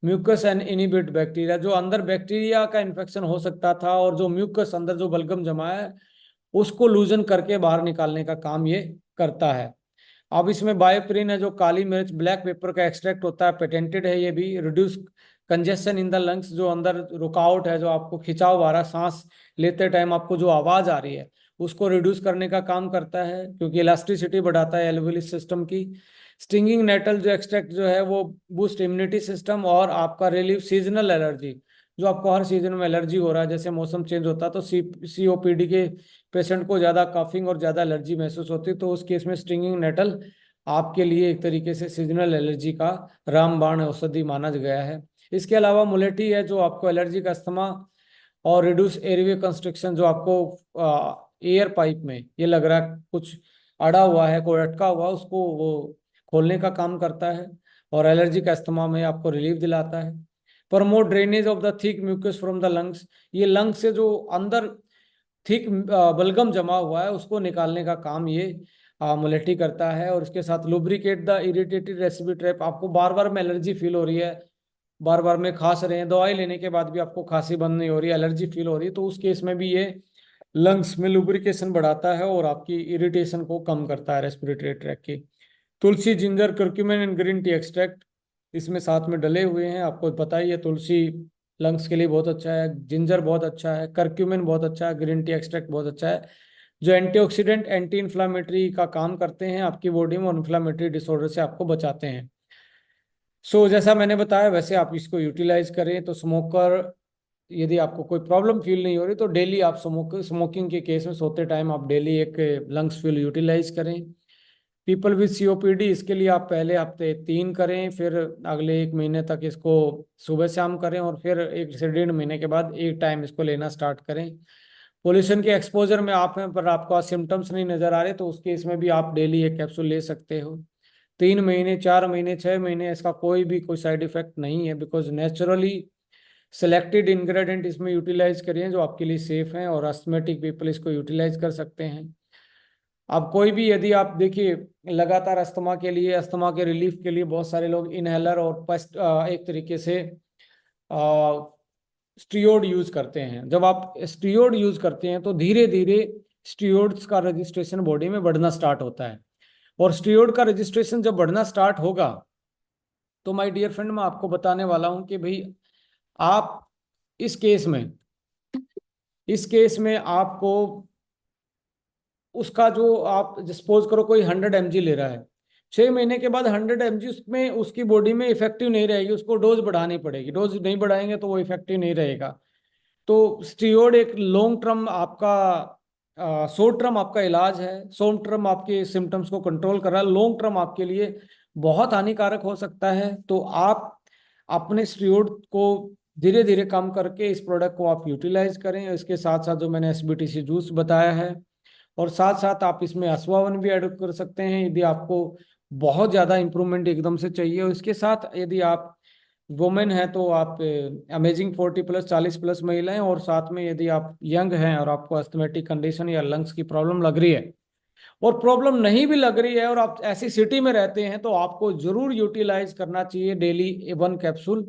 mucus and inhibit bacteria, जो अंदर बैक्टीरिया का इन्फेक्शन हो सकता था और जो म्यूकस अंदर जो बलगम जमा है उसको लूजन करके बाहर निकालने का काम ये करता है। अब इसमें बायोप्रिन है, जो काली मिर्च, ब्लैक पेपर का एक्सट्रैक्ट होता है, पेटेंटेड है ये भी। Reduce congestion in the lungs, जो अंदर रुकावट है, जो आपको खिंचाव आ रहा है, सांस लेते टाइम आपको जो आवाज आ रही है उसको रिड्यूस करने का काम करता है, क्योंकि इलास्टिसिटी बढ़ाता है एल्वेओली सिस्टम की। स्टिंगिंग नेटल जो एक्सट्रैक्ट जो है वो बूस्ट इम्यूनिटी सिस्टम, और आपका रिलीव सीजनल एलर्जी, जो आपको हर सीजन में एलर्जी हो रहा है, जैसे मौसम चेंज होता है तो COPD के पेशेंट को ज़्यादा कफिंग और ज़्यादा एलर्जी महसूस होती है, तो उस केस में स्टिंगिंग नेटल आपके लिए एक तरीके से सीजनल एलर्जी का रामबाण औषधि माना गया है। इसके अलावा मुलेठी है जो आपको एलर्जिक अस्थमा और रिड्यूस एयरवे कंस्ट्रिक्शन, जो आपको एयर पाइप में ये लग रहा है कुछ अड़ा हुआ है, कोई अटका हुआ, उसको वो खोलने का काम करता है और एलर्जिक अस्थमा में आपको रिलीफ दिलाता है। Promote drainage of the thick mucus from the lungs, ये लंग्स से जो अंदर थिक बलगम जमा हुआ है उसको निकालने का काम ये मुलेठी करता है। और इसके साथ lubricate the irritated respiratory trap, आपको बार बार में एलर्जी फील हो रही है, बार बार में खांस रहे हैं, दवाई लेने के बाद भी आपको खांसी बंद नहीं हो रही, एलर्जी फील हो रही है, तो उस केस में भी ये लंग्स में लुब्रिकेशन बढ़ाता है और आपकी इरिटेशन को कम करता है रेस्पिरेटरी ट्रैक की। Tulsi, ginger, curcumin and green tea extract इसमें साथ में डले हुए हैं। आपको पता ही है तुलसी लंग्स के लिए बहुत अच्छा है, जिंजर बहुत अच्छा है, करक्यूमिन बहुत अच्छा है, ग्रीन टी एक्सट्रैक्ट बहुत अच्छा है, जो एंटीऑक्सीडेंट एंटी इन्फ्लामेटरी का काम करते हैं आपकी बॉडी में और इन्फ्लामेटरी डिसऑर्डर से आपको बचाते हैं। सो जैसा मैंने बताया वैसे आप इसको यूटिलाइज करें। तो स्मोकर, यदि आपको कोई प्रॉब्लम फील नहीं हो रही तो डेली आप स्मोकिंग के केस में सोते टाइम आप डेली एक लंग्स फील यूटिलाइज करें। पीपल विद सीओपीडी, इसके लिए आप पहले हफ्ते 3 करें, फिर अगले 1 महीने तक इसको सुबह शाम करें और फिर 1 से 1.5 महीने के बाद एक टाइम इसको लेना स्टार्ट करें। पोल्यूशन के एक्सपोजर में आप हैं पर आपको सिम्टम्स नहीं नजर आ रहे तो उस केस में भी आप डेली एक कैप्सूल ले सकते हो। 3 महीने, 4 महीने, 6 महीने इसका कोई साइड इफेक्ट नहीं है, बिकॉज नेचुरली सिलेक्टेड इंग्रेडिएंट इसमें यूटिलाइज करिए जो आपके लिए सेफ हैं और अस्थमेटिक पीपल इसको यूटिलाइज कर सकते हैं। अब कोई भी, यदि आप देखिए लगातार अस्थमा के लिए, अस्थमा के रिलीफ के लिए बहुत सारे लोग इनहेलर और एक तरीके से स्टीरोड यूज करते हैं। जब आप स्टीरोड यूज करते हैं तो धीरे धीरे स्टीरोड्स का रजिस्ट्रेशन बॉडी में बढ़ना स्टार्ट होता है, और स्टीरोड का रजिस्ट्रेशन जब बढ़ना स्टार्ट होगा तो माय डियर फ्रेंड मैं आपको बताने वाला हूं कि भाई आप इस केस में इस केस में आपको उसका जो, आप सपोज करो कोई 100 mg ले रहा है, 6 महीने के बाद 100 mg उसमें उसकी बॉडी में इफेक्टिव नहीं रहेगी, उसको डोज बढ़ानी पड़ेगी, डोज नहीं बढ़ाएंगे तो वो इफेक्टिव नहीं रहेगा। तो स्टीरोड एक लॉन्ग टर्म आपका, शॉर्ट टर्म आपका इलाज है, शॉर्ट टर्म आपके सिम्टम्स को कंट्रोल कर रहा है, लॉन्ग टर्म आपके लिए बहुत हानिकारक हो सकता है। तो आप अपने स्टीरोड को धीरे धीरे कम करके इस प्रोडक्ट को आप यूटिलाइज करें। इसके साथ साथ जो मैंने एसबीटीसी जूस बताया है, और साथ साथ आप इसमें अश्वावन भी ऐड कर सकते हैं यदि आपको बहुत ज़्यादा इंप्रूवमेंट एकदम से चाहिए। और इसके साथ यदि आप वुमेन हैं तो आप अमेजिंग 40+, 40+ महिलाएं, और साथ में यदि आप यंग हैं और आपको अस्थमेटिक कंडीशन या लंग्स की प्रॉब्लम लग रही है, और प्रॉब्लम नहीं भी लग रही है और आप ऐसी सिटी में रहते हैं, तो आपको जरूर यूटिलाइज करना चाहिए डेली 1 कैप्सूल।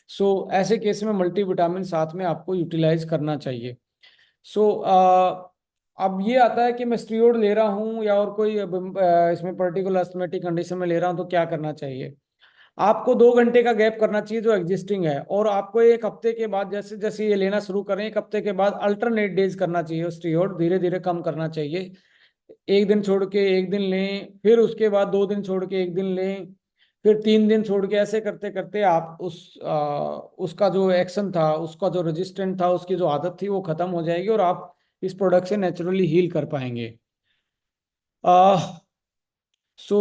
सो ऐसे केस में मल्टीविटामिन साथ में आपको यूटिलाइज करना चाहिए। सो अब ये आता है कि मैं स्टीरोड ले रहा हूँ या और कोई इसमें पर्टिकुलर अस्थमेटिक कंडीशन में ले रहा हूँ तो क्या करना चाहिए। आपको 2 घंटे का गैप करना चाहिए जो एग्जिस्टिंग है, और आपको 1 हफ्ते के बाद, जैसे जैसे ये लेना शुरू करें, 1 हफ्ते के बाद अल्टरनेट डेज करना चाहिए, स्टीरोड धीरे धीरे कम करना चाहिए। एक दिन छोड़ के एक दिन लें, फिर उसके बाद 2 दिन छोड़ के एक दिन लें, फिर 3 दिन छोड़ के, ऐसे करते करते आप उसका जो एक्शन था, उसका जो रेजिस्टेंट था, उसकी जो आदत थी वो खत्म हो जाएगी और आप इस प्रोडक्ट से नेचुरली हील कर पाएंगे। आ, सो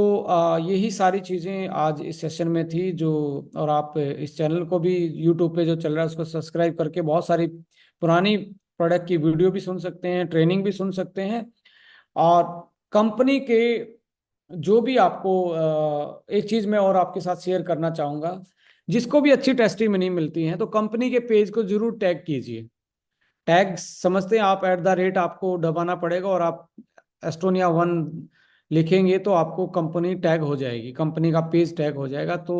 यही सारी चीज़ें आज इस सेशन में थी जो, और आप इस चैनल को भी यूट्यूब पे जो चल रहा है उसको सब्सक्राइब करके बहुत सारी पुरानी प्रोडक्ट की वीडियो भी सुन सकते हैं, ट्रेनिंग भी सुन सकते हैं। और कंपनी के जो भी आपको एक चीज़ मैं और आपके साथ शेयर करना चाहूँगा, जिसको भी अच्छी टेस्टिमनी मिलती है तो कंपनी के पेज को जरूर टैग कीजिए। टैग समझते हैं आप, @ आपको दबाना पड़ेगा और आप एस्टोनिया 1 लिखेंगे तो आपको कंपनी टैग हो जाएगी, कंपनी का पेज टैग हो जाएगा। तो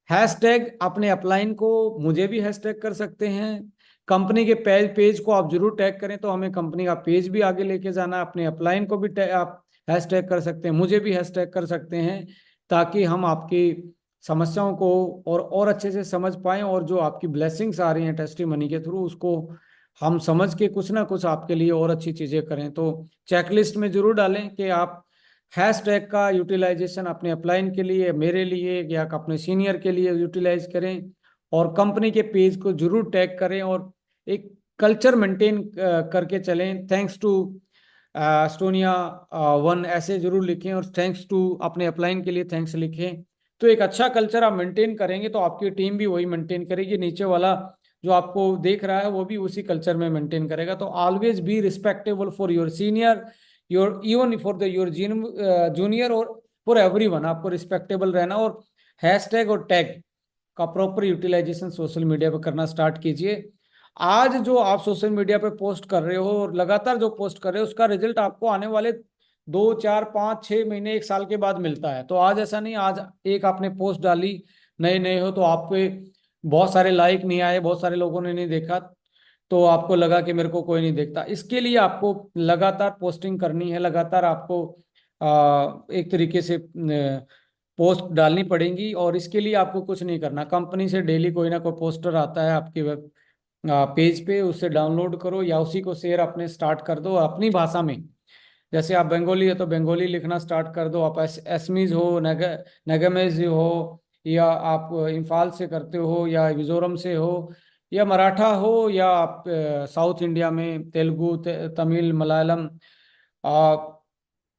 हैशटैग अपने अपलाइन को, मुझे भी हैशटैग कर सकते हैं, कंपनी के पेज को आप जरूर टैग करें तो हमें कंपनी का पेज भी आगे लेके जाना है। अपने अपलाइन को भी आप हैशटैग कर सकते हैं, मुझे भी हैशटैग कर सकते हैं, ताकि हम आपकी समस्याओं को और अच्छे से समझ पाएं, और जो आपकी ब्लेसिंग्स आ रही हैं टेस्टिमनी के थ्रू उसको हम समझ के कुछ ना कुछ आपके लिए और अच्छी चीजें करें। तो चेकलिस्ट में जरूर डालें कि आप हैशटैग का यूटिलाइजेशन अपने अपलाइन के लिए, मेरे लिए या अपने सीनियर के लिए यूटिलाइज करें, और कंपनी के पेज को जरूर टैग करें और एक कल्चर मेंटेन करके चलें। थैंक्स टू एस्टोनिया 1 ऐसे जरूर लिखें, और थैंक्स टू अपने अपलाइन के लिए थैंक्स लिखें। तो एक अच्छा कल्चर आप मेंटेन करेंगे तो आपकी टीम भी वही मेंटेन करेगी, नीचे वाला जो आपको देख रहा है वो भी उसी कल्चर में मेंटेन करेगा। तो always be respectable for your senior, your even for the your junior, और फॉर एवरीवन आपको रिस्पेक्टेबल रहना। और हैशटैग और टैग का प्रॉपर यूटिलाइजेशन सोशल मीडिया पे करना स्टार्ट कीजिए। आज जो आप सोशल मीडिया पे पोस्ट कर रहे हो और लगातार जो पोस्ट कर रहे हो उसका रिजल्ट आपको आने वाले 2 4 5 6 महीने 1 साल के बाद मिलता है। तो आज ऐसा नहीं, आज एक आपने पोस्ट डाली, नए नए हो तो आपको बहुत सारे लाइक नहीं आए, बहुत सारे लोगों ने नहीं देखा, तो आपको लगा कि मेरे को कोई नहीं देखता। इसके लिए आपको लगातार पोस्टिंग करनी है, लगातार आपको एक तरीके से पोस्ट डालनी पड़ेंगी। और इसके लिए आपको कुछ नहीं करना, कंपनी से डेली कोई ना कोई पोस्टर आता है आपके वेब पेज पे, उससे डाउनलोड करो या उसी को शेयर अपने स्टार्ट कर दो अपनी भाषा में। जैसे आप बंगाली है तो बंगाली लिखना स्टार्ट कर दो। आप एसमीज हो, नगमेज हो, या आप इम्फाल से करते हो, या मिजोरम से हो, या मराठा हो, या आप साउथ इंडिया में तेलुगु, तमिल, मलयालम,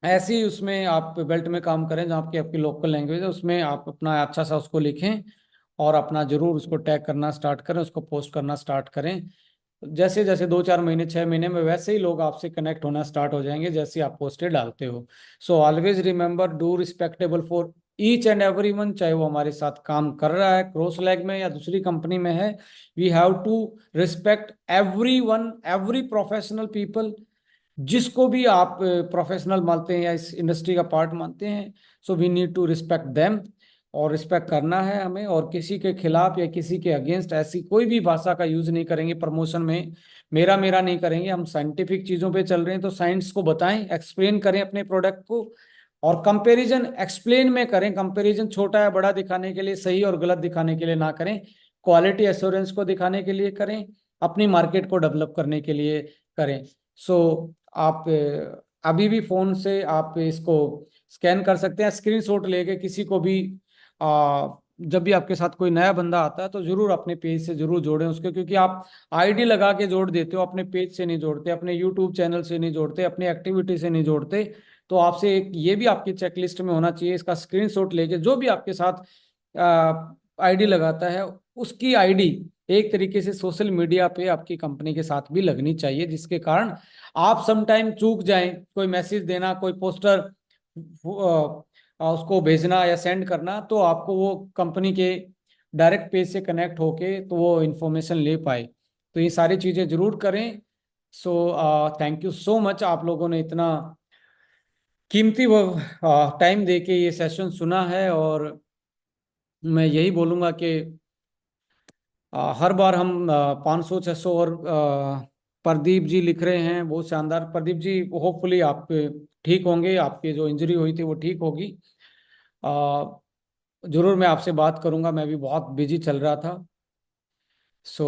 ऐसे ही उसमें आप बेल्ट में काम करें जहाँ आपकी आपकी लोकल लैंग्वेज है, उसमें आप अपना अच्छा सा उसको लिखें और अपना जरूर उसको टैग करना स्टार्ट करें, उसको पोस्ट करना स्टार्ट करें। जैसे जैसे 2 4 महीने 6 महीने में वैसे ही लोग आपसे कनेक्ट होना स्टार्ट हो जाएंगे जैसे आप पोस्टें डालते हो। So always remember, do respectable for each and every one, चाहे वो हमारे साथ काम कर रहा है क्रॉस लैग में या दूसरी कंपनी में है। We have to respect everyone, every professional people, जिसको भी आप प्रोफेशनल मानते हैं या इस इंडस्ट्री का पार्ट मानते हैं। So we need to respect them, और रिस्पेक्ट करना है हमें, और किसी के खिलाफ या किसी के अगेंस्ट ऐसी कोई भी भाषा का यूज नहीं करेंगे प्रमोशन में। मेरा मेरा नहीं करेंगे, हम साइंटिफिक चीजों पे चल रहे हैं तो साइंस को बताएं, एक्सप्लेन करें अपने प्रोडक्ट को, और कंपैरिजन एक्सप्लेन में करें। कंपैरिजन छोटा या बड़ा दिखाने के लिए, सही और गलत दिखाने के लिए ना करें, क्वालिटी एश्योरेंस को दिखाने के लिए करें, अपनी मार्केट को डेवलप करने के लिए करें। सो आप अभी भी फोन से आप इसको स्कैन कर सकते हैं, स्क्रीनशॉट लेके किसी को भी जब भी आपके साथ कोई नया बंदा आता है तो जरूर अपने पेज से जरूर जोड़ें उसको, क्योंकि आप आईडी लगा के जोड़ देते हो, अपने पेज से नहीं जोड़ते, अपने यूट्यूब चैनल से नहीं जोड़ते, अपनी एक्टिविटी से नहीं जोड़ते। तो आपसे एक ये भी आपकी चेकलिस्ट में होना चाहिए, इसका स्क्रीनशॉट लेके जो भी आपके साथ आईडी लगाता है उसकी आईडी एक तरीके से सोशल मीडिया पे आपकी कंपनी के साथ भी लगनी चाहिए, जिसके कारण आप समटाइम चूक जाएं, कोई मैसेज देना, कोई पोस्टर उसको भेजना या सेंड करना, तो आपको वो कंपनी के डायरेक्ट पेज से कनेक्ट होके तो वो इन्फॉर्मेशन ले पाए। तो ये सारी चीज़ें जरूर करें। So thank you so much, आप लोगों ने इतना कीमती वो टाइम दे के ये सेशन सुना है। और मैं यही बोलूँगा कि हर बार हम 500 600 और प्रदीप जी लिख रहे हैं, बहुत शानदार। प्रदीप जी होपफुली आप ठीक होंगे, आपकी जो इंजरी हुई थी वो ठीक होगी। जरूर मैं आपसे बात करूंगा, मैं भी बहुत बिजी चल रहा था।